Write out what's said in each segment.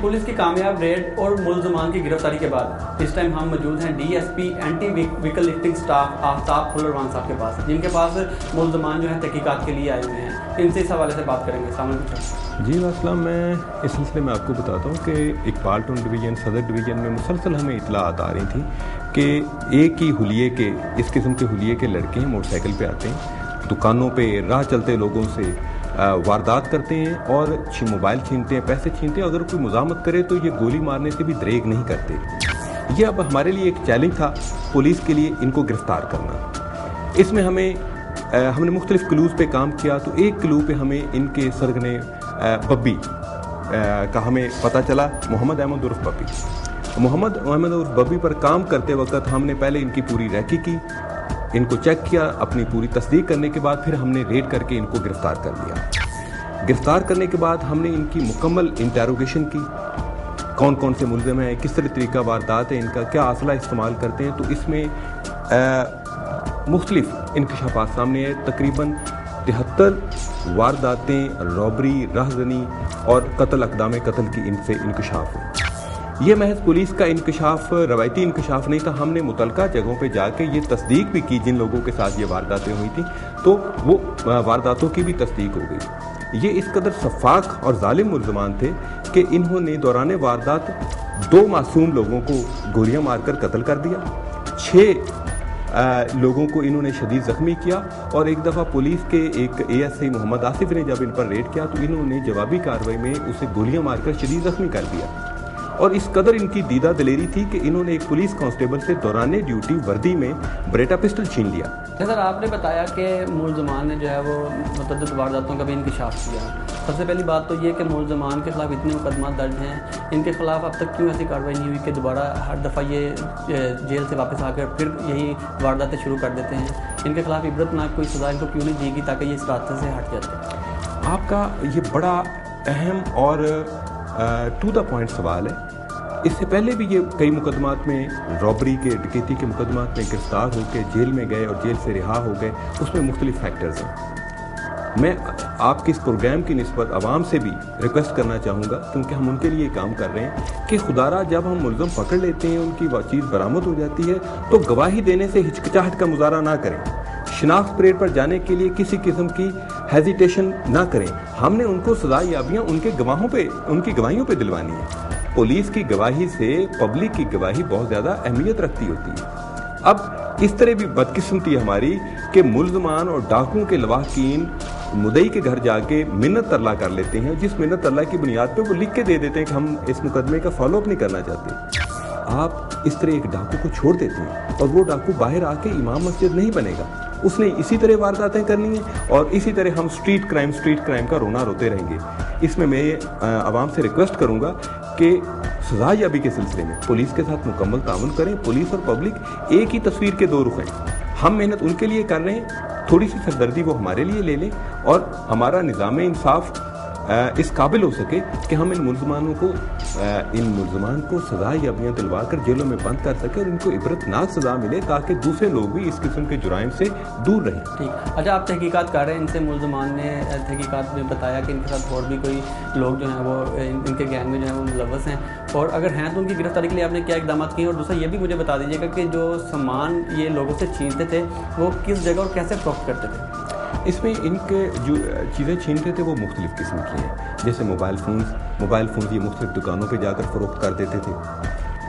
Police की कामयाब red और मुलजमान की गिरफ्तारी के बाद इस टाइम हम मौजूद हैं DSP anti vehicle lifting staff Aftab फुलरवान साहब के पास, जिनके पास मुलजमान जो है तहकीकात के लिए आए हुए हैं। इनसे इस हवाले से बात करेंगे। जी वास्सलाम। मैं इस सिलसिले में आपको बताता हूँ कि इकबाल टून डिवीज़न सदर डिवीज़न में मुसलसल हमें इतलात आ रही थी कि एक ही हुलिये के, इस किस्म के हुलिये के लड़के मोटरसाइकिल पे आते हैं, दुकानों पे राह चलते लोगों से वारदात करते हैं और मोबाइल छीनते हैं, पैसे छीनते हैं। अगर कोई मुज़ाहमत करे तो ये गोली मारने से भी दरेग नहीं करते। ये अब हमारे लिए एक चैलेंज था पुलिस के लिए इनको गिरफ्तार करना। इसमें हमने मुख्तलिफ क्लूज़ पे काम किया। तो एक क्लू पे हमें इनके सरगने बब्बी का हमें पता चला, मोहम्मद अहमद उर्फ बब्बी। मोहम्मद अहमद उर्फ बब्बी पर काम करते वक्त हमने पहले इनकी पूरी रैकी की, इनको चेक किया, अपनी पूरी तस्दीक करने के बाद फिर हमने रेड करके इनको गिरफ्तार कर लिया। गिरफ्तार करने के बाद हमने इनकी मुकम्मल इंटेरोगेशन की, कौन कौन से मुलज़िम हैं, किस तरह तरीका वारदात है इनका, क्या असला इस्तेमाल करते हैं। तो इसमें मुख्तलिफ इंकशाफात सामने आए। तकरीबन 73 वारदातें, रॉबरी, राहज़नी और कत्ल, अक़दाम कत्ल की इनसे इंकशाफ हुई। ये महज पुलिस का इंकशाफ, रवायती इंकशाफ नहीं था। हमने मुतलका जगहों पे जाके ये तस्दीक भी की जिन लोगों के साथ ये वारदातें हुई थी, तो वो वारदातों की भी तस्दीक हो गई। ये इस कदर सफाक और जालिम मुल्ज़मान थे कि इन्होंने दौरान वारदात 2 मासूम लोगों को गोलियां मारकर कत्ल कर दिया, 6 लोगों को इन्होंने शदीद ज़ख्मी किया और एक दफ़ा पुलिस के एक ASI मोहम्मद आसिफ ने जब इन पर रेड किया तो इन्होंने जवाबी कार्रवाई में उसे गोलियां मारकर शदीद ज़ख्मी कर दिया। और इस कदर इनकी दीदा दिलेरी थी कि इन्होंने एक पुलिस कांस्टेबल से दौरान ड्यूटी वर्दी में बरेटा पिस्टल छीन लिया। सर, आपने बताया कि मुलज़मान ने जो है वो मुतअद्दिद वारदातों का भी इंकशाफ किया। सबसे पहली बात तो ये कि मुलज़मान के खिलाफ इतने मुकदमा दर्ज हैं, इनके खिलाफ अब तक क्यों ऐसी कार्रवाई नहीं हुई कि दोबारा हर दफ़ा ये जेल से वापस आकर फिर यही वारदातें शुरू कर देते हैं? इनके खिलाफ इबरतनाक कोई सज़ा इनको क्यों नहीं दी गई ताकि ये इस रास्ते से हट जाते? आपका ये बड़ा अहम और टू द पॉइंट सवाल है। इससे पहले भी ये कई मुकदमात में, रॉबरी के, डकैती के मुकदमात में गिरफ्तार होकर जेल में गए और जेल से रिहा हो गए। उसमें मुख्तलिफ फैक्टर्स हैं। मैं आपके इस प्रोग्राम की निस्बत आवाम से भी रिक्वेस्ट करना चाहूँगा, क्योंकि हम उनके लिए काम कर रहे हैं, कि खुदारा जब हम मुल्ज़म पकड़ लेते हैं, उनकी वो चीज़ बरामद हो जाती है, तो गवाही देने से हिचकिचाहट का मुजाहरा ना करें। शिनाख्त परेड पर जाने के लिए किसी किस्म की हेजिटेशन ना करें। हमने उनको सज़ा याबियाँ उनकी गवाहियों पे दिलवानी है। पुलिस की गवाही से पब्लिक की गवाही बहुत ज़्यादा अहमियत रखती होती है। अब इस तरह भी बदकिस्मती हमारी कि मुल्ज़मान और डाकुओं के लवाहकीन मुदई के घर जाके मिन्नत तरला कर लेते हैं, जिस मिन्नत तरला की बुनियाद पे वो लिख के दे देते हैं कि हम इस मुकदमे का फॉलोअप नहीं करना चाहते। आप इस तरह एक डाकू को छोड़ देते हैं और वो डाकू बाहर आके इमाम मस्जिद नहीं बनेगा, उसने इसी तरह वारदातें करनी है और इसी तरह हम स्ट्रीट क्राइम का रोना रोते रहेंगे। इसमें मैं आवाम से रिक्वेस्ट करूंगा कि सजा याबी के सिलसिले में पुलिस के साथ मुकम्मल ताउन करें। पुलिस और पब्लिक एक ही तस्वीर के 2 रुख हैं। हम मेहनत उनके लिए कर रहे हैं, थोड़ी सी सरदर्दी वो हमारे लिए ले लें और हमारा निज़ाम इंसाफ इस काबिल हो सके कि हम इन मुल्ज़मान को सज़ा याबियाँ दिलवा कर जेलों में बंद कर सके और इनको इबरतनाक सज़ा मिले, ताकि दूसरे लोग भी इस किस्म के जुराइम से दूर रहें। ठीक। अच्छा, आप तहकीकात कर रहे हैं, इनसे मुल्ज़मान ने तहकीकात में बताया कि इनके साथ और भी कोई लोग जो हैं वो इनके गैंग में जो है वो मुलव्वस हैं, और अगर हैं तो उनकी गिरफ्तारी के लिए आपने क्या इकदाम किए? और दूसरा ये भी मुझे बता दीजिएगा कि जो सामान ये लोगों से छीनते थे वो किस जगह और कैसे फरोख्त करते थे? इसमें इनके जो चीज़ें छीनते थे वो मुख्तलिफ किस्म की हैं। जैसे मोबाइल फ़ोन्स ये मुख्तलिफ दुकानों पे जाकर फ़रोख्त कर देते थे।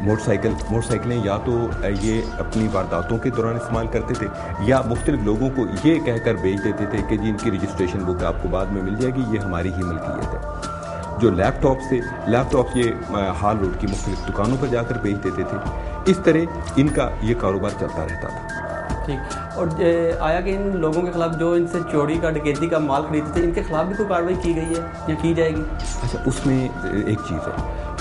मोटरसाइकिलें या तो ये अपनी वारदातों के दौरान इस्तेमाल करते थे या मुख्तलिफ लोगों को ये कहकर बेच देते थे कि जी इनकी रजिस्ट्रेशन बुक आपको बाद में मिल जाएगी, ये हमारी ही मिल्कियत है। जो लैपटॉप ये हाल रोड की मुख्तलिफ दुकानों पर जाकर बेच देते थे। इस तरह इनका ये कारोबार चलता रहता था। ठीक। और आया कि इन लोगों के खिलाफ जो इनसे चोरी का, डकैती का माल खरीदते थे, इनके खिलाफ भी कोई कार्रवाई की गई है या की जाएगी? अच्छा, उसमें एक चीज़ है,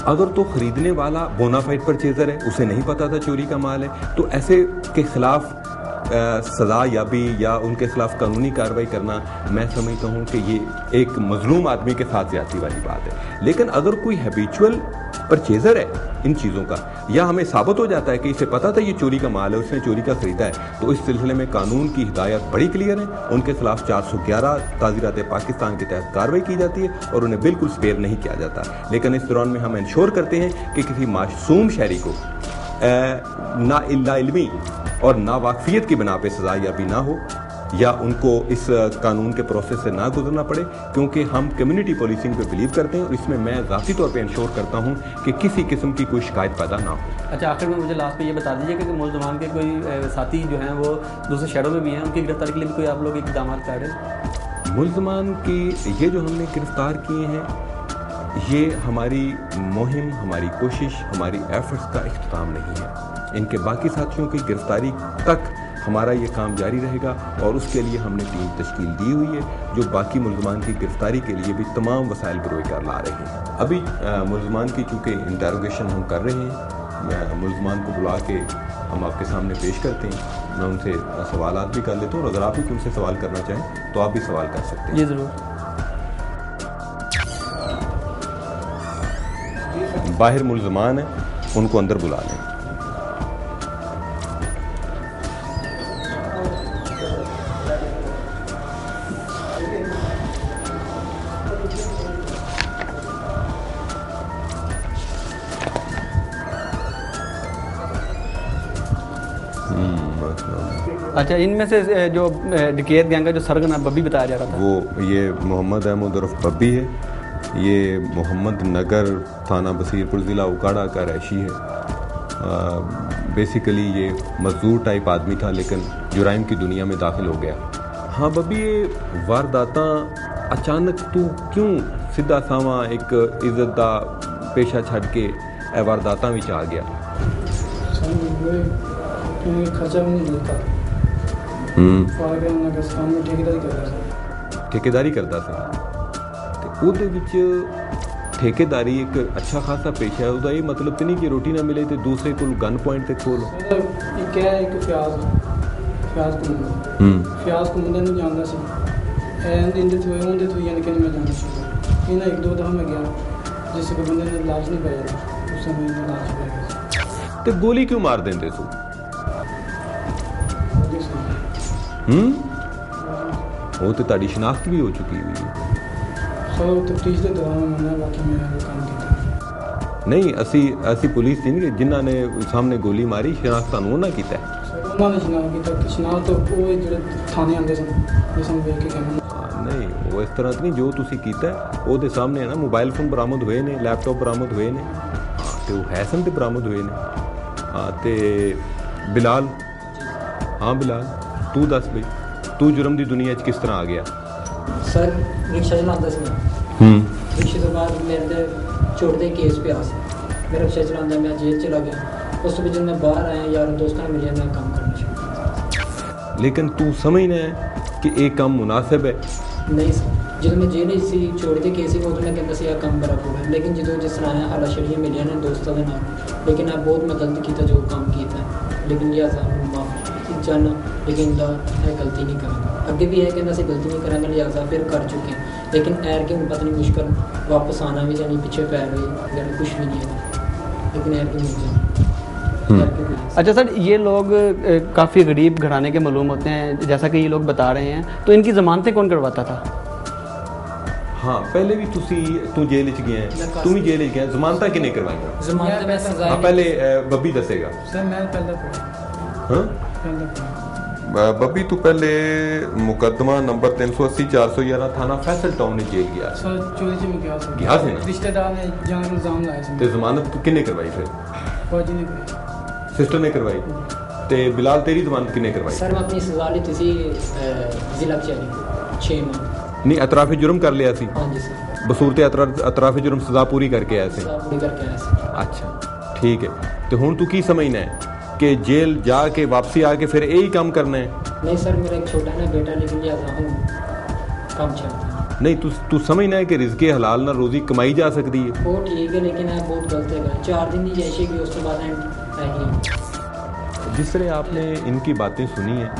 अगर तो खरीदने वाला बोनाफाइड परचेजर है, उसे नहीं पता था चोरी का माल है, तो ऐसे के खिलाफ सज़ा याबी या उनके खिलाफ कानूनी कार्रवाई करना, मैं समझता हूँ कि ये एक मजलूम आदमी के साथ ज्यादती वाली बात है। लेकिन अगर कोई हैबिचुअल परचेजर है इन चीज़ों का, या हमें साबित हो जाता है कि इसे पता था ये चोरी का माल है, उसने चोरी का खरीदा है, तो इस सिलसिले में कानून की हिदायत बड़ी क्लियर है। उनके खिलाफ 411 ताज़ीरात पाकिस्तान के तहत कार्रवाई की जाती है और उन्हें बिल्कुल स्पेयर नहीं किया जाता। लेकिन इस दौरान में हम इंश्योर करते हैं कि किसी मासूम शहरी को नाइल्मी और नावाकफियत की बिना पे सजा याबी ना हो, या उनको इस कानून के प्रोसेस से ना गुजरना पड़े, क्योंकि हम कम्युनिटी पुलिसिंग पे बिलीव करते हैं और इसमें मैं ज़ाती तौर पे इंश्योर करता हूं कि किसी किस्म की कोई शिकायत पैदा ना हो। अच्छा, आखिर में मुझे लास्ट पे ये बता दीजिए कि मुलजमान के कोई साथी जो हैं वो दूसरे शहरों में भी हैं, उनकी गिरफ्तारी के लिए भी कोई आप लोग इक़दाम कर रहे हैं? मुलजमान की ये जो हमने गिरफ्तार किए हैं, ये हमारी मुहिम, हमारी कोशिश, हमारी एफर्ट्स का इख्तिताम नहीं है। इनके बाकी साथियों की गिरफ्तारी तक हमारा ये काम जारी रहेगा और उसके लिए हमने टीम तश्कील दी हुई है जो बाकी मुलजमान की गिरफ्तारी के लिए भी तमाम वसाइल बरोए कर ला रहे हैं। अभी मुलजमान की चूँकि इंटेरोगेशन हम कर रहे हैं, मुलजमान को बुला के हम आपके सामने पेश करते हैं, मैं उनसे सवालात भी कर लेता हूँ और अगर आप भी उनसे सवाल करना चाहें तो आप भी सवाल कर सकते हैं। जी ज़रूर। बाहर मुलजमान है, उनको अंदर बुला लें। अच्छा, इनमें से जो डकैत गैंग का जो सरगना बब्बी बताया जा रहा था, वो ये मोहम्मद अहमद उर्फ बब्बी है। ये मोहम्मद नगर थाना बसीरपुर ज़िला उकाड़ा का रैशी है। बेसिकली ये मजदूर टाइप आदमी था लेकिन जुराइम की दुनिया में दाखिल हो गया। हाँ बब्बी, ये वारदाता अचानक तू क्यों सीधा सावा एक इज्जत दा पेशा छड़ के वारदाता विच आ गया? खर्चा भी नहीं मिलता, ठेकेदारी करता था ਤੇ ਉਹਦੇ ਵਿੱਚ ਠੇਕੇਦਾਰੀ ਇੱਕ ਅੱਛਾ ਖਾਸਾ पेशा है। ਉਹਦਾ ਇਹ मतलब तो नहीं कि रोटी ना मिले तो दूसरे को गन पॉइंट ਤੇ ਖੋਲ। ਇੱਕ ਹੈ ਇੱਕ ਫਿਆਜ਼ ਘੁੰਮਦਾ ਨਹੀਂ ਜਾਂਦਾ ਸੀ, ਇਹਦੇ ਤੋਂ ਉਹਦੇ ਤੋਂ ਯਾਨੀ ਕਿ ਮੈਂ ਜਾਣਦਾ ਸੀ। ਇਹਨਾਂ ਇੱਕ ਦੋ ਦਫਾ ਮੈਂ ਗਿਆ ਜਿਸ ਕੋ ਬੰਦੇ ਨੇ ਇਲਾਜ नहीं पाया, उस समय में इलाज पै गया। ਤੇ ਗੋਲੀ ਕਿਉਂ ਮਾਰ ਦਿੰਦੇ ਸੋ? वो तो ताड़ी शिनाख्त भी हो चुकी हुई है। नहीं असी पुलिस थी नहीं जिन्हों ने सामने गोली मारी, शिनाख्त तानू ना किया? नहीं वो इस तरह नहीं, जो तुसी कीता वो दे सामने है ना। मोबाइल फोन बरामद हुए ने, लैपटॉप बरामद हुए ने, तो हैसन ते बरामद हुए ने। हाँ ते बिलाल, हाँ बिलाल तू दस बई तू जुर्म की दुनिया किस तरह आ गया? सर रिक्शा चलाता सी, रिक्शे तो बाद मेरे चोट के केस पे आ सी, मैं रिक्शा चलाता मैं जेल चला गया। उस तो जब मैं बाहर आया यार दोस्तों मिले मैं काम करना शुरू। लेकिन तू समझना है कि एक काम मुनासिब है? नहीं सर, जो मैं जेल सी चोट के केस ही मैं कहता सी काम बड़ा पूरा, लेकिन जो जिस तरह आया हालात शरीय मिले ने दोस्तों के नाल, लेकिन आप बहुत मैं गलत किया जो काम किया, लेकिन यह माफ़ जाना, लेकिन गलती नहीं करेंगे। अगे भी है कहना से गलती नहीं करेंगे, लिहाजा फिर कर चुके हैं, लेकिन एर के पता नहीं मुश्किल वापस आना भी जानी पीछे पैर हुई अगर कुछ भी नहीं है, लेकिन एर के मिल जाए। अच्छा सर, ये लोग काफ़ी गरीब घराने के मालूम होते हैं जैसा कि ये लोग बता रहे हैं, तो इनकी ज़मानतें कौन करवाता था? हाँ पहले भी तू जेल च गया, तू भी जेल च गया, जमानत किने करवाई? जमानत में सजा। हाँ पहले बब्बी दसेगा। सर मैं पहले बब्बी तू पहले मुकदमा नंबर 380 411 थाना फैसल टाउन ने जेल गया। सर चोरी से मैं गया से ना रिश्तेदार ने जान को इल्जाम लाया ते जमानत तू किने करवाई? फिर फौजी ने करवाई, सिस्टर ने करवाई। ते बिलाल तेरी जमानत किने करवाई? सर मैं अपनी सजा ली थी जिला कचहरी 6 माह। नहीं अतराफे जुर्म कर लिया सी? हाँ जी सर, बसूरते अतराफे जुर्म सजा पूरी करके आया सी? पूरी करके आया सी। अच्छा ठीक है, तो हुण तू की समझना है कि जेल जाके वापसी आके फिर यही काम करना है? नहीं सर, मेरा एक छोटा ना बेटा, लेकिन लिहाजा हूँ काम चलता नहीं। तू समझना है कि रिज़्क़े हलाल ना रोज़ी कमाई जा सकती है? वो ठीक है, लेकिन आप बहुत गलत है। 4 दिन की जैसे कि उसके बाद जिस तरह आपने इनकी बातें सुनी हैं,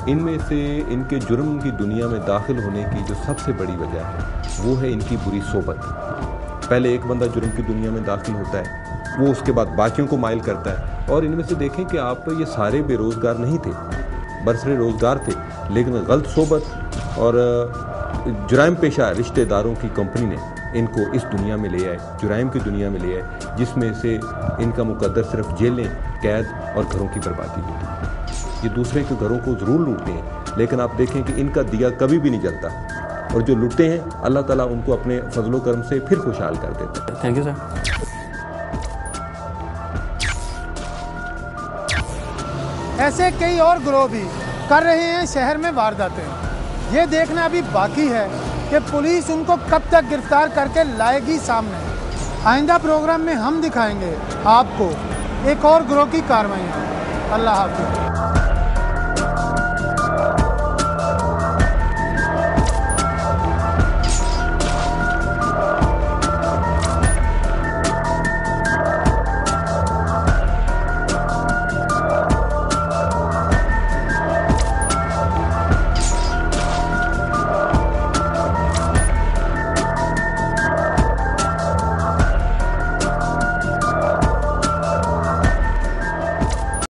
इनमें से इनके जुर्म की दुनिया में दाखिल होने की जो सबसे बड़ी वजह है वो है इनकी बुरी सोबत। पहले एक बंदा जुर्म की दुनिया में दाखिल होता है, वो उसके बाद बाकियों को माइल करता है। और इनमें से देखें कि आप ये सारे बेरोज़गार नहीं थे, बरसरे रोज़गार थे, लेकिन गलत सोबत और जुराइम पेशा रिश्तेदारों की कंपनी ने इनको इस दुनिया में ले आए, जुराइम की दुनिया में ले आए, जिसमें से इनका मुकद्दर सिर्फ जेलें, कैद और घरों की बर्बादी होती। ये दूसरे के घरों को ज़रूर लूटते हैं, लेकिन आप देखें कि इनका दिया कभी भी नहीं जलता, और जो लूटते हैं अल्लाह ताला उनको अपने फजलो करम से फिर खुशहाल कर देते हैं। Thank you sir. ऐसे कई और गिरोह भी कर रहे हैं शहर में वारदातें। ये देखना अभी बाकी है कि पुलिस उनको कब तक गिरफ्तार करके लाएगी सामने। आइंदा प्रोग्राम में हम दिखाएंगे आपको एक और गिरोह की कार्रवाइयाँ। अल्लाह हाफ़िज़।